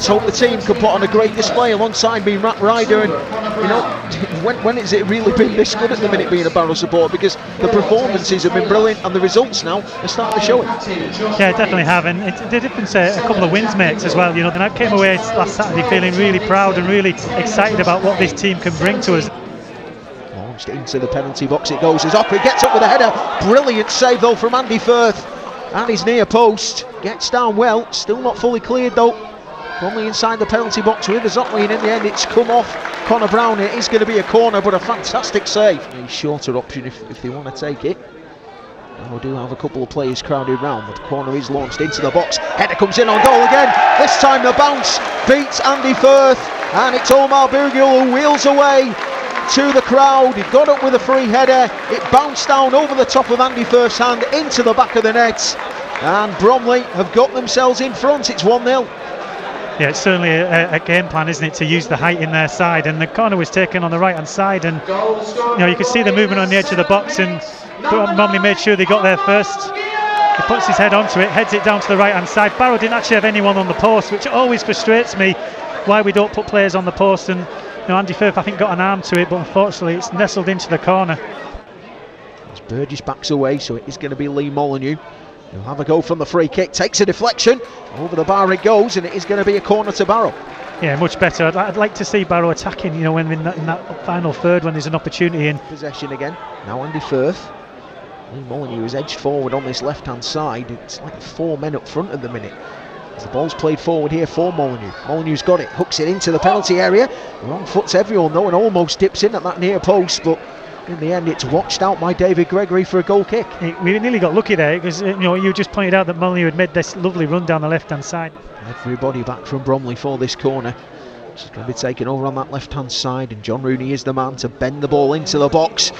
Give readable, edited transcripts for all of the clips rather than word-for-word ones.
Let's hope the team can put on a great display alongside me, Matt Ryder. And you know, when has it really been this good at the minute being a Barrow supporter? Because the performances have been brilliant and the results now are starting to show it. Yeah, definitely have, and the difference a couple of wins makes as well. You know, and I came away last Saturday feeling really proud and really excited about what this team can bring to us. Launched into the penalty box it goes as Opry gets up with a header. Brilliant save though from Andy Firth. And his near post gets down well, still not fully cleared though. Bromley inside the penalty box with Zotwin. In the end it's come off Connor Brown. It is going to be a corner, but a fantastic save. A shorter option if they want to take it. And we do have a couple of players crowded round, but the corner is launched into the box. Header comes in on goal again. This time the bounce beats Andy Firth, and it's Omar Bourguil who wheels away to the crowd. He got up with a free header. It bounced down over the top of Andy Firth's hand into the back of the net, and Bromley have got themselves in front. It's 1-0. Yeah, it's certainly a game plan, isn't it, to use the height in their side, and the corner was taken on the right hand side, and you know, you could see the movement on the edge of the box, and Bromley made sure they got there first. He puts his head onto it, heads it down to the right hand side. Barrow didn't actually have anyone on the post, which always frustrates me, why we don't put players on the post. And you know, Andy Firth I think got an arm to it, but unfortunately it's nestled into the corner. As Burgess backs away, so it is going to be Lee Molyneux. He'll have a go from the free kick, takes a deflection, over the bar it goes, and it is going to be a corner to Barrow. Yeah, much better. I'd like to see Barrow attacking, you know, when in that final third when there's an opportunity in. Possession again, now Andy Firth. Lee Molyneux is edged forward on this left hand side. It's like 4 men up front at the minute. As the ball's played forward here for Molyneux. Molyneux's got it, hooks it into the penalty area. Wrong foot's everyone though, and almost dips in at that near post, but in the end it's watched out by David Gregory for a goal kick. We nearly got lucky there, because you know, you just pointed out that Molyneux had made this lovely run down the left hand side. Everybody back from Bromley for this corner. It's going to be taken over on that left hand side, and John Rooney is the man to bend the ball into the box.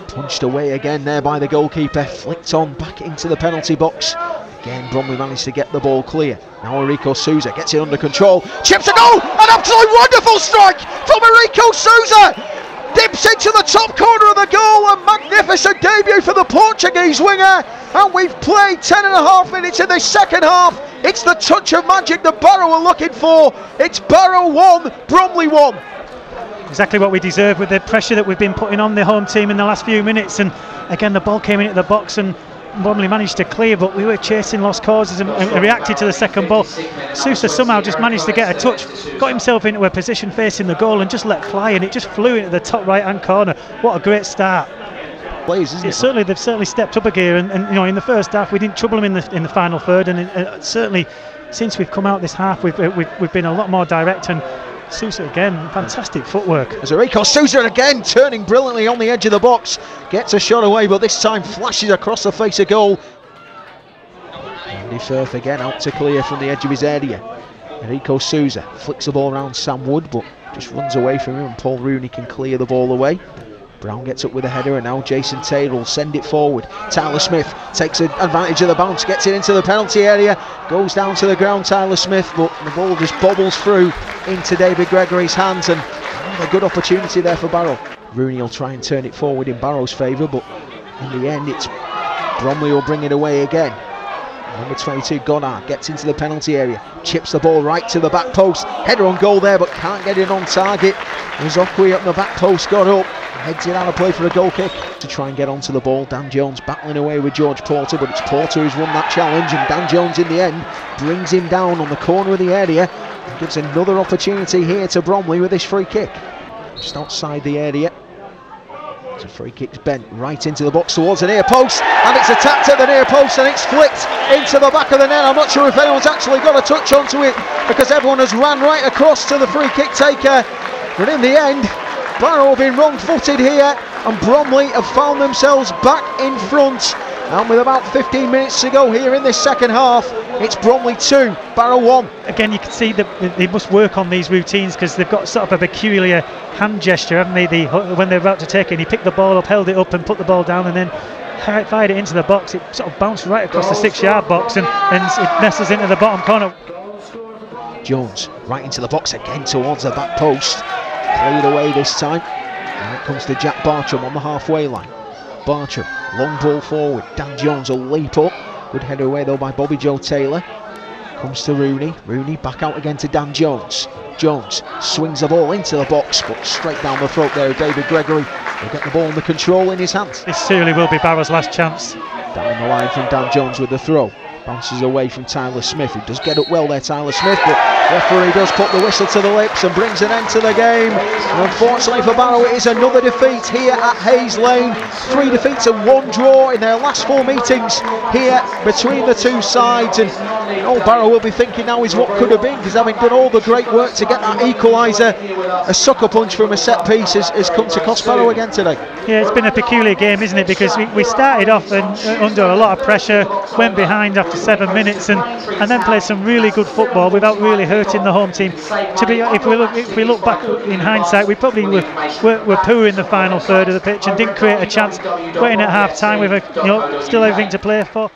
Punched away again there by the goalkeeper, flicked on back into the penalty box. Again Bromley managed to get the ball clear. Now Enrico Souza gets it under control, chips a goal, an absolutely wonderful strike from Enrico Souza! Dips into the top corner of the goal, a magnificent debut for the Portuguese winger, and we've played 10.5 minutes in this second half. It's the touch of magic that Barrow are looking for. It's Barrow 1, Bromley 1. Exactly what we deserve with the pressure that we've been putting on the home team in the last few minutes, and again the ball came into the box and Bromley managed to clear, but we were chasing lost causes and reacted to the second ball. Souza somehow just managed to get a touch, got himself into a position facing the goal and just let fly, and it just flew into the top right hand corner. What a great start. Plays, isn't it? They've certainly stepped up a gear, and you know, in the first half we didn't trouble them in the final third, and certainly since we've come out this half we've been a lot more direct. And Souza again, fantastic footwork. As Enrico Souza again turning brilliantly on the edge of the box, gets a shot away, but this time flashes across the face of goal. Andy Firth again out to clear from the edge of his area. Enrico Souza flicks the ball around Sam Wood, but just runs away from him, and Paul Rooney can clear the ball away. Brown gets up with a header, and now Jason Taylor will send it forward. Tyler Smith takes advantage of the bounce, gets it into the penalty area, goes down to the ground, Tyler Smith, but the ball just bobbles through into David Gregory's hands, and a good opportunity there for Barrow. Rooney will try and turn it forward in Barrow's favour, but in the end it's Bromley will bring it away again. Number 22 Goddard gets into the penalty area, chips the ball right to the back post, header on goal there but can't get it on target. Zokwi up the back post, got up, heads it out of play for a goal kick to try and get onto the ball. Dan Jones battling away with George Porter, but it's Porter who's won that challenge, and Dan Jones in the end brings him down on the corner of the area and gives another opportunity here to Bromley with this free kick. Just outside the area. So free kick's bent right into the box towards the near post, and it's attacked at the near post and it's flicked into the back of the net. I'm not sure if anyone's actually got a touch onto it because everyone has ran right across to the free kick taker, but in the end Barrow have been wrong-footed here, and Bromley have found themselves back in front. And with about 15 minutes to go here in this second half, it's Bromley 2, Barrow 1. Again, you can see that they must work on these routines, because they've got sort of a peculiar hand gesture, haven't they? When they're about to take it, and he picked the ball up, held it up and put the ball down, and then fired it into the box. It sort of bounced right across the 6-yard box, and it nestles into the bottom corner. Jones right into the box again towards the back post. Cleared away this time. Now it comes to Jack Bartram on the halfway line. Bartram, long ball forward. Dan Jones will leap up. Good header away though by Bobby Joe Taylor. Comes to Rooney. Rooney back out again to Dan Jones. Jones swings the ball into the box, but straight down the throat there of David Gregory. He'll get the ball under control in his hands. This certainly will be Barrow's last chance. Down the line from Dan Jones with the throw. Bounces away from Tyler Smith, who does get up well there, Tyler Smith, but referee does put the whistle to the lips and brings an end to the game. And unfortunately for Barrow, it is another defeat here at Hayes Lane. 3 defeats and 1 draw in their last 4 meetings here between the two sides. And all Barrow will be thinking now is what could have been, because having done all the great work to get that equaliser, a sucker punch from a set piece has come to cost Barrow again today. Yeah, it's been a peculiar game, isn't it? Because we started off under a lot of pressure, went behind after 7 minutes, and then played some really good football without really hurting the home team. If we look back in hindsight, we probably were poor in the final third of the pitch and didn't create a chance. Waiting at half time with still everything to play for.